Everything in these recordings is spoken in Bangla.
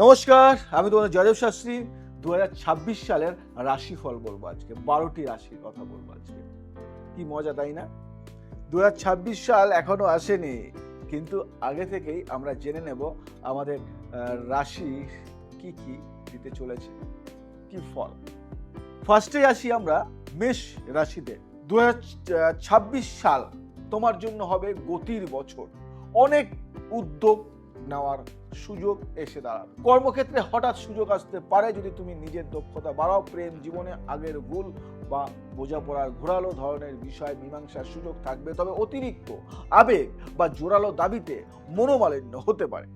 নমস্কার, আমি তোমাদের জয়দেব শাস্ত্রী। 2026 সালের রাশিফল বলবো আজকে। 12টি রাশির কথা বলবো আজকে। কি মজা, তাই না? 2026 সাল এখনো আসেনি, কিন্তু আগে থেকেই আমরা জেনে নেব আমাদের রাশি কি কি দিতে চলেছে, কি ফল। ফার্স্টে আসি আমরা মেষ রাশিতে। 2026 সাল তোমার জন্য হবে গতির বছর। অনেক উদ্যোগ নেওয়ার সুযোগ এসে দাঁড়াবে। কর্মক্ষেত্রে হঠাৎ সুযোগ আসতে পারে যদি তুমি নিজের দক্ষতা বাড়াও। প্রেম জীবনে আগের ভুল বা বোঝাপড়ার ঘোরালো ধরনের বিষয় মীমাংসার সুযোগ থাকবে, তবে অতিরিক্ত আবেগ বা জোরালো দাবিতে মনোমালিন্য হতে পারে।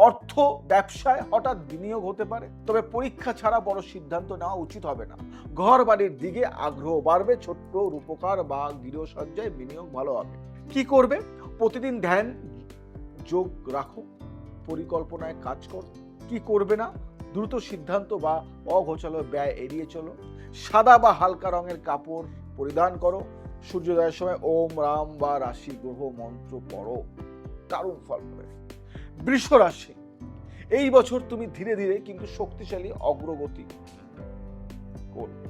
অর্থ ব্যবসায় হঠাৎ বিনিয়োগ হতে পারে, তবে পরীক্ষা ছাড়া বড় সিদ্ধান্ত নেওয়া উচিত হবে না। ঘর বাড়ির দিকে আগ্রহ বাড়বে, ছোট্ট রূপকার বা গৃহসজ্জায় বিনিয়োগ ভালো হবে। কি করবে? প্রতিদিন ধ্যান যোগ রাখো, পরিকল্পনায় কাজ করো। কি করবে না? দ্রুত সিদ্ধান্ত বা অগোছালো ব্যয় এড়িয়ে চলো। সাদা বা হালকা রঙের কাপড় পরিধান করো। সূর্যোদয়ের সময় ওম রাম বা রাশি গ্রহ মন্ত্র পড়ো। দারুণ ফল পাবে। বৃষ রাশি, এই বছর তুমি ধীরে ধীরে কিন্তু শক্তিশালী অগ্রগতি করবে।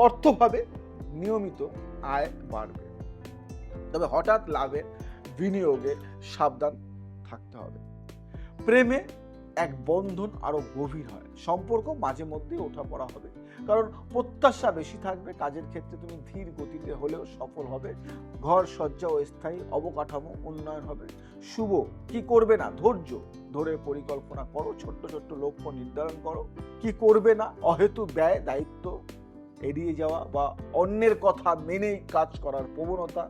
অর্থভাবে নিয়মিত আয় বাড়বে, তবে হঠাৎ লাভে বিনিয়োগে সাবধান থাকতে হবে। প্রেমে এক বন্ধন আরো গভীর হয়, সম্পর্ক মাঝে মধ্যে ওঠাপড়া হবে, কারণ প্রত্যাশা বেশি থাকবে। কাজের ক্ষেত্রে তুমি ধীর গতিতে হলেও সফল হবে। ঘর সজ্জা ও স্থায়ী অবকাঠামো উন্নয়ন হবে। শুভ, কি করবে না? ধৈর্য ধরে পরিকল্পনা করো, ছোট্ট ছোট্ট লক্ষ্য নির্ধারণ করো। কি করবে না? অহেতু ব্যয়, দায়িত্ব এড়িয়ে যাওয়া বা অন্যের কথা মেনেই কাজ করার প্রবণতা।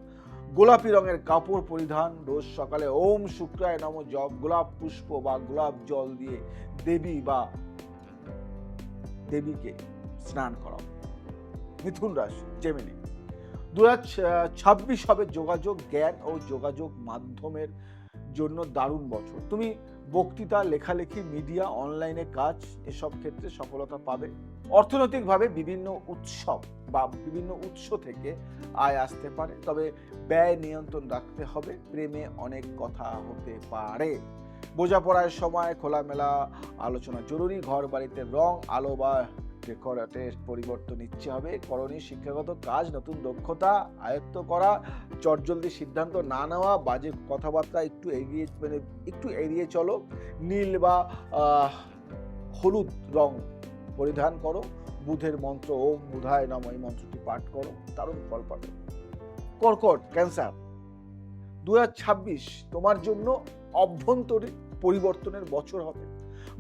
গোলাপি রঙের কাপড় পরিধান। রোজ সকালে ওম শুক্রায় নম জপ, গোলাপ পুষ্প বা গোলাপ জল দিয়ে দেবী বা দেবীকে স্নান করাও। মিথুন রাশি, জেমিনি। 2026 হবে যোগাযোগ, জ্ঞান ও যোগাযোগ মাধ্যমের জন্য দারুণ বছর। তুমি বক্তৃতা, লেখালেখি, মিডিয়া, অনলাইনে কাজ, এসব ক্ষেত্রে সফলতা পাবে। অর্থনৈতিকভাবে বিভিন্ন উৎসব বা বিভিন্ন উৎস থেকে আয় আসতে পারে, তবে ব্যয় নিয়ন্ত্রণ রাখতে হবে। প্রেমে অনেক কথা হতে পারে। বোঝাপড়ার সময় খোলামেলা আলোচনা জরুরি। ঘর বাড়িতে রং, আলো বা ডেকোরেটের পরিবর্তন ইচ্ছে হবে। করণীয় শিক্ষাগত কাজ, নতুন দক্ষতা আয়ত্ত করা। চটজলদি সিদ্ধান্ত না নেওয়া, বাজে কথাবার্তা একটু এড়িয়ে চলো। নীল বা হলুদ রং পরিধান করো। বুধের মন্ত্র ওম বুধায় নমঃ, এই মন্ত্রটি পাঠ করো, দারুণ ফল পাবে। কর্কট, ক্যান্সার। 2026 তোমার জন্য অভ্যন্তরীণ পরিবর্তনের বছর হবে।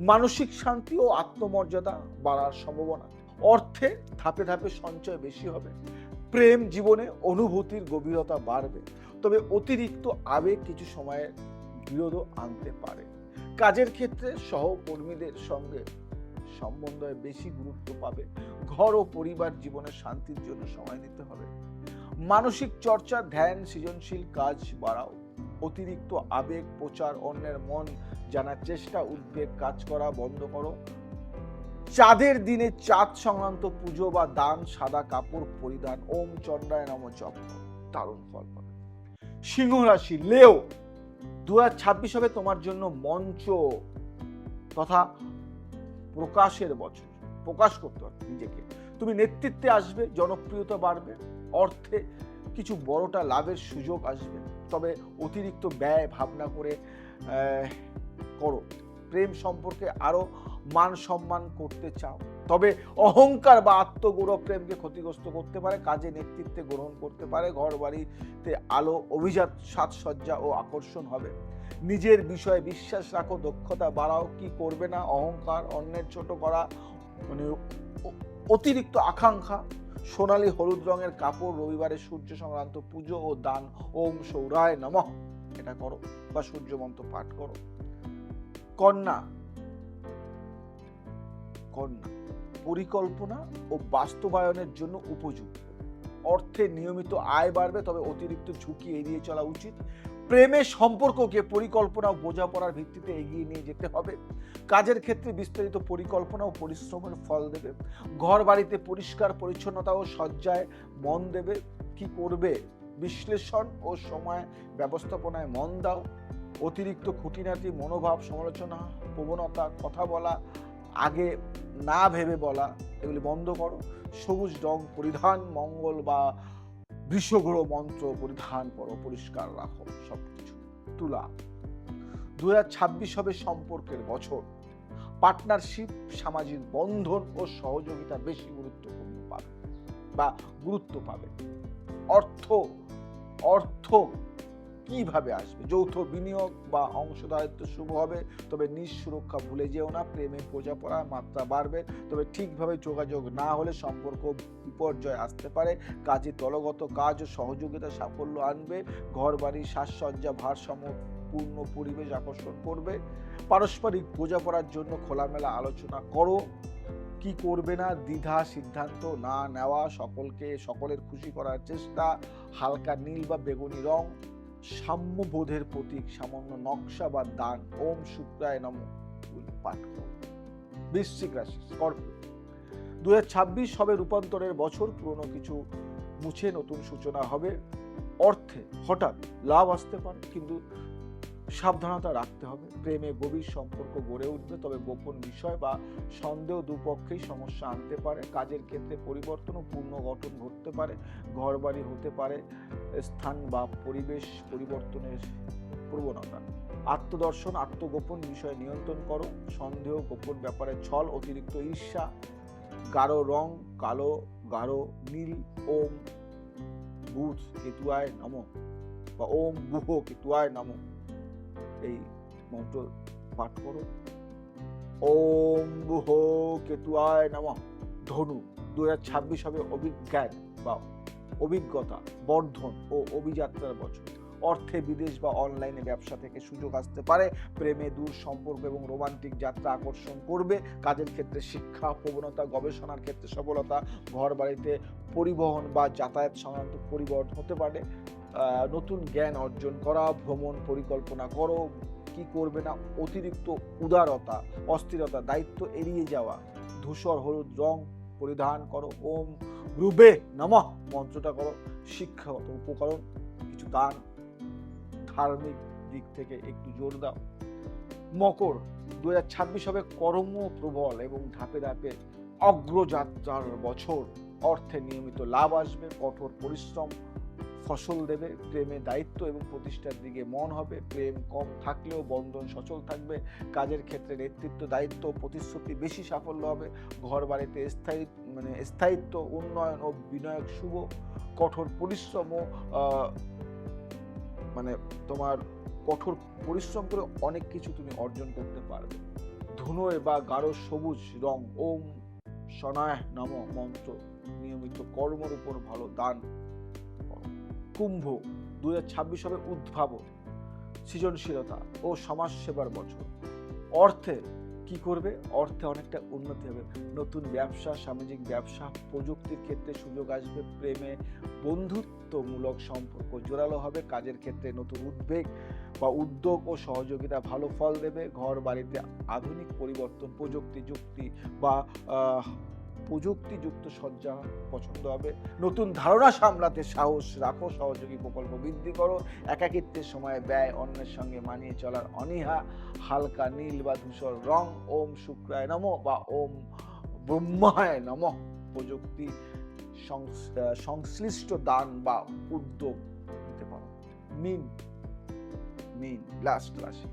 মানসিক শান্তি ও আত্মমর্যাদা বাড়ার সম্ভাবনা। অর্থে ধাপে ধাপে সঞ্চয় বেশি হবে। প্রেম জীবনে অনুভূতির গভীরতা বাড়বে, তবে অতিরিক্ত আবেগ কিছু সময়ে বিরোধ আনতে পারে। কাজের ক্ষেত্রে সহকর্মীদের সঙ্গে সম্বন্ধে বেশি গুরুত্ব পাবে। ঘর ও পরিবার জীবনের শান্তির জন্য সময় দিতে হবে। মানসিক চর্চা, ধ্যান, সৃজনশীল কাজ বাড়াও। অতিরিক্ত আবেগ প্রচার, অন্যের মন জানার চেষ্টা, উদ্বেগ কাজ করা বন্ধ করো। চাঁদের দিনে চাঁদ সংক্রান্ত পুজো বা দান, সাদা কাপড় পরিধান, ওম চন্দ্রায় নমঃ জপ, দারুণ ফল পাবে। সিংহ রাশি, লেও। 2026 হবে তোমার জন্য মঞ্চ তথা প্রকাশের বছর। প্রকাশ করতে হবে নিজেকে। তুমি নেতৃত্বে আসবে, জনপ্রিয়তা বাড়বে। অর্থে কিছু বড়টা লাভের সুযোগ আসবে, তবে অতিরিক্ত ব্যয় ভাবনা করে করো। প্রেম সম্পর্কে আরো মান সম্মান করতে চাও, তবে অহংকার বা আত্মগৌরব প্রেমকে ক্ষতিগ্রস্ত করতে পারে। কাজে নেতৃত্বে গ্রহণ করতে পারে। ঘর বাড়িতে আলো, অভিজাত সাজসজ্জা ও আকর্ষণ হবে। নিজের বিষয়ে বিশ্বাস রাখো, দক্ষতা বাড়াও। কি করবে না? অহংকার, অন্যের ছোট করা, মানে অতিরিক্ত আকাঙ্ক্ষা। সোনালী হলুদ রঙের কাপড়, রবিবারে সূর্য সংক্রান্ত পুজো ও দান, ওম সৌরায় নমঃ, এটা করো বা সূর্য মন্ত্র পাঠ করো। কন্যা, পরিকল্পনা ও বাস্তবায়নের জন্য উপযুক্ত। অর্থে নিয়মিত আয় বাড়বে, তবে অতিরিক্ত ঝুঁকি এড়িয়ে চলা উচিত। প্রেমের সম্পর্ককে পরিকল্পনা ও বোঝাপড়ার ভিত্তিতে এগিয়ে নিয়ে যেতে হবে। কাজের ক্ষেত্রে বিস্তারিত পরিকল্পনা ও পরিশ্রমের ফল দেবে। ঘর বাড়িতে পরিষ্কার পরিচ্ছন্নতা ও সজ্জায় মন দেবে। কি করবে? বিশ্লেষণ ও সময় ব্যবস্থাপনায় মন দাও। অতিরিক্ত খুঁটিনাটি মনোভাব, সমালোচনা, প্রবণতা, কথা বলা আগে না ভেবে বলা, এগুলি বন্ধ করো। সবুজ রং পরিধান, মঙ্গল বা বৃষগ্রহ মন্ত্র পরিধান করো, পরিষ্কার রাখো সবকিছু। তুলা, 2026 হবে সম্পর্কের বছর। পার্টনারশিপ, সামাজিক বন্ধন ও সহযোগিতা বেশি গুরুত্বপূর্ণ পাবে বা গুরুত্ব পাবে। অর্থ কিভাবে আসবে? যৌথ বিনিয়োগ বা অংশদারিত্ব শুভ হবে, তবে নিজ সুরক্ষা ভুলে যেও না। প্রেমে বোঝাপড়ার মাত্রা বাড়বে, তবে ঠিকভাবে যোগাযোগ না হলে সম্পর্ক বিপর্যয় আসতে পারে। কাজে দলগত কাজ ও সহযোগিতা সাফল্য আনবে। ঘর বাড়ি সাজসজ্জা ভারসাম্য পূর্ণ পরিবেশ আকর্ষণ করবে। পারস্পরিক বোঝাপড়ার জন্য খোলামেলা আলোচনা করো। কি করবে না, দ্বিধা সিদ্ধান্ত না নেওয়া, সকলের খুশি করার চেষ্টা। হালকা নীল বা বেগুনি রং, সাম্যবোধের প্রতীক, সামান্য নকশা বা দান। ওম শুক্রায় নমঃ পাঠ করো। বৃশ্চিক রাশি, স্করপিও, 2026 হবে রূপান্তরের বছর। পুরনো কিছু মুছে নতুন সূচনা হবে। অর্থে হঠাৎ লাভ আসতে পারে, কিন্তু সাবধানতা রাখতে হবে। প্রেমে গভীর সম্পর্ক গড়ে উঠবে, তবে গোপন বিষয় বা সন্দেহ দুপক্ষেই সমস্যা আনতে পারে। কাজের ক্ষেত্রে পরিবর্তন ও পুনর্গঠন ঘটতে পারে। ঘর বাড়ি হতে পারে, স্থান বা পরিবেশ পরিবর্তনের প্রবণতা। আত্মদর্শন, আত্মগোপন বিষয় নিয়ন্ত্রণ করো। সন্দেহ, গোপন ব্যাপারে ছল, অতিরিক্ত ঈর্ষা। গাঢ় রং কালো, গাঢ় নীল। ওম বুধ কেতুয়ায় নমঃ বা ওম বুহ কেতুয়ায় নমঃ এই মন্ত্র পাঠ করো। ওম বুহ কেতুয়ায় নমঃ। ধনু, 2026 হবে অভিজ্ঞান বা অভিজ্ঞতা বর্ধন ও অভিযাত্রার বছর। অর্থে বিদেশ বা অনলাইনে ব্যবসা থেকে সুযোগ আসতে পারে। প্রেমে দূর সম্পর্ক এবং রোমান্টিক যাত্রা আকর্ষণ করবে। কাজের ক্ষেত্রে শিক্ষা, প্রবণতা, গবেষণার ক্ষেত্রে সফলতা। ঘর বাড়িতে পরিবহন বা যাতায়াত সংক্রান্ত পরিবর্তন হতে পারে। নতুন জ্ঞান অর্জন করা, ভ্রমণ পরিকল্পনা করো। কি করবে না, অতিরিক্ত উদারতা, অস্থিরতা, দায়িত্ব এড়িয়ে যাওয়া। ধূসর হলুদ রং পরিধান করো। ওম রূপে নমঃ মন্ত্রটা করো। শিক্ষাগত উপকরণ, কিছু দান, ধার্মিক দিক থেকে একটু জোর দাও। মকর, 2026 হবে কর্ম প্রবল এবং ধাপে ধাপে অগ্রযাত্রার বছর। অর্থে নিয়মিত লাভ আসবে, কঠোর পরিশ্রম ফসল দেবে। প্রেমে দায়িত্ব এবং প্রতিষ্ঠার দিকে মন হবে। প্রেম কম থাকলেও বন্ধন সচল থাকবে। কাজের ক্ষেত্রে নেতৃত্ব, দায়িত্ব, প্রতিশ্রুতি বেশি সাফল্য হবে। ঘর বাড়িতে স্থায়িত্ব, উন্নয়ন ও বিনিয়োগ শুভ। কঠোর পরিশ্রম ও তোমার কঠোর পরিশ্রম করে অনেক কিছু তুমি অর্জন করতে পারবে। ধুনোয় বা গাঢ় সবুজ রং, ওম শনায় নমঃ মন্ত্র নিয়মিত কর্মের উপর ভালো দান। কুম্ভ, 2026 হবে উদ্ভাবন, সৃজনশীলতা ও সমাজ সেবার বছর। অর্থে কি করবে, অর্থে অনেকটা উন্নতি হবে। নতুন ব্যবসা, সামাজিক ব্যবসা, প্রযুক্তির ক্ষেত্রে সুযোগ আসবে। প্রেমে বন্ধুত্বমূলক সম্পর্ক জোরালো হবে। কাজের ক্ষেত্রে নতুন উদ্বেগ বা উদ্যোগ ও সহযোগিতা ভালো ফল দেবে। ঘর বাড়িতে আধুনিক পরিবর্তন, প্রযুক্তিযুক্ত সজ্জা পছন্দ হবে। নতুন ধারণা সামলাতে সাহস রাখো। সহযোগী প্রকল্প বৃদ্ধি করো। একাকিত্বের সময় ব্যয়, অন্যের সঙ্গে মানিয়ে চলার অনীহা। হালকা নীল বা ধূসর রং। ওম শুক্রায় নমঃ বা ওম ব্রহ্মায় নমঃ। প্রযুক্তি সংশ্লিষ্ট দান বা উদ্যোগ নিতে পারো। মিন, লাস্ট রাশি,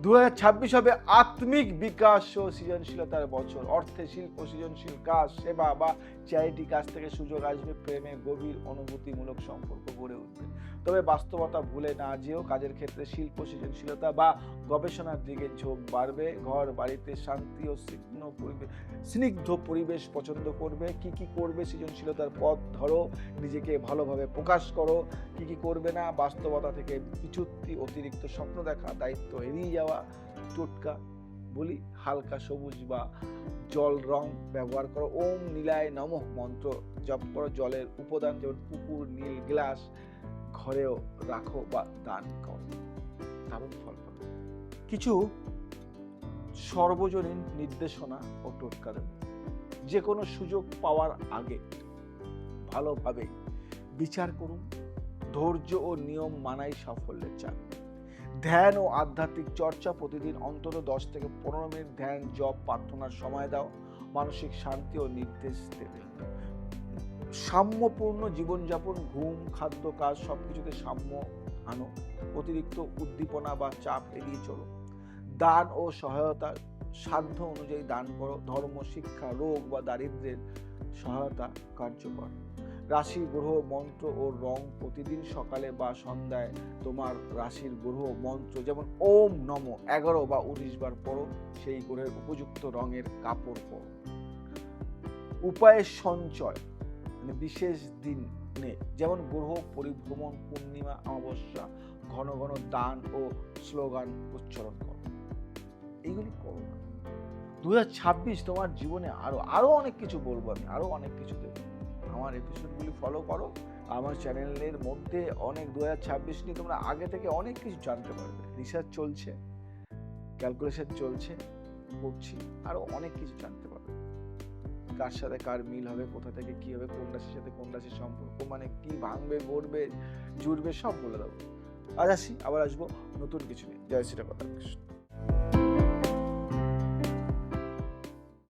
2026 হবে আত্মিক বিকাশ ও সৃজনশীলতার বছর। অর্থে শিল্প, সৃজনশীল কাজ, সেবা বা চ্যারিটি কাজ থেকে সুযোগ আসবে। প্রেমে গভীর অনুভূতিমূলক সম্পর্ক গড়ে উঠবে, তবে বাস্তবতা ভুলে না যেও। কাজের ক্ষেত্রে শিল্প, সৃজনশীলতা বা গবেষণার দিকে ঝোঁক বাড়বে। ঘর বাড়িতে শান্তি ও স্নিগ্ধ পরিবেশ পছন্দ করবে। কি করবে, সৃজনশীলতার পথ ধরো, নিজেকে ভালোভাবে প্রকাশ করো। কি করবে না, বাস্তবতা থেকে বিচ্যুতি, অতিরিক্ত স্বপ্ন দেখা, দায়িত্ব এড়িয়ে যাওয়া। টোটকা বলি, হালকা সবুজ বা জল রং ব্যবহার করো। ওম নীলায় নমঃ মন্ত্র জপ করো। জলের উপাদান যেমন পুকুর, নীল গ্লাস ঘরেও রাখো বা দান করো, দারুণ ফল পাবে। কিছু সর্বজনীন নির্দেশনা ও টোটকা দেব। যে কোনো সুযোগ পাওয়ার আগে ভালোভাবে বিচার করুন। ধৈর্য ও নিয়ম মানাই সাফল্যের চাবি। ধ্যান ও আধ্যাত্মিক চর্চা, প্রতিদিন অন্তত 10 থেকে 15 মিনিট ধ্যান, জপ, প্রার্থনার সময় দাও, মানসিক শান্তি ও নির্দেশ দেবে। সাম্যপূর্ণ জীবনযাপন, ঘুম, খাদ্য, কাজ সবকিছুতে সাম্য আনো। অতিরিক্ত উদ্দীপনা বা চাপ এড়িয়ে চলো। দান ও সহায়তা, সাধ্য অনুযায়ী দান করো। ধর্ম, শিক্ষা, রোগ বা দারিদ্র্যের সহায়তা কার্যকর। রাশি, গ্রহ, মন্ত্র ও রং, প্রতিদিন সকালে বা সন্ধ্যায় তোমার রাশির গ্রহ মন্ত্র যেমন ওম নম 11 বা 19 বার পড়ো। সেই গ্রহের উপযুক্ত রঙের কাপড় পরো। উপায়ের সঞ্চয়, মানে বিশেষ দিনে যেমন গ্রহ পরিভ্রমণ, পূর্ণিমা, অমাবস্যা, ঘন ঘন দান ও স্লোগান উচ্চারণ করো। এইগুলি করো না। 2026 তোমার জীবনে আরো অনেক কিছু বলবো, আমি আরো অনেক কিছু দেবো। আমার এপিসোডগুলি ফলো করো। আমার চ্যানেলের মধ্যে অনেক 2026 নিয়ে তোমরা আগে থেকে অনেক কিছু জানতে পারবে। রিসার্চ চলছে, ক্যালকুলেশন চলছে, করছি, আরো অনেক কিছু জানতে পারবে। কার সাথে কার মিল হবে, কোথা থেকে কি হবে, কোন রাশির সাথে কোন রাশির সম্পর্ক, মানে কি ভাঙবে, গড়বে, জুড়বে, সব বলে দেবো। আজ আসি, আবার আসবো নতুন কিছু নিয়ে। জয় শ্রী রাধা কৃষ্ণ।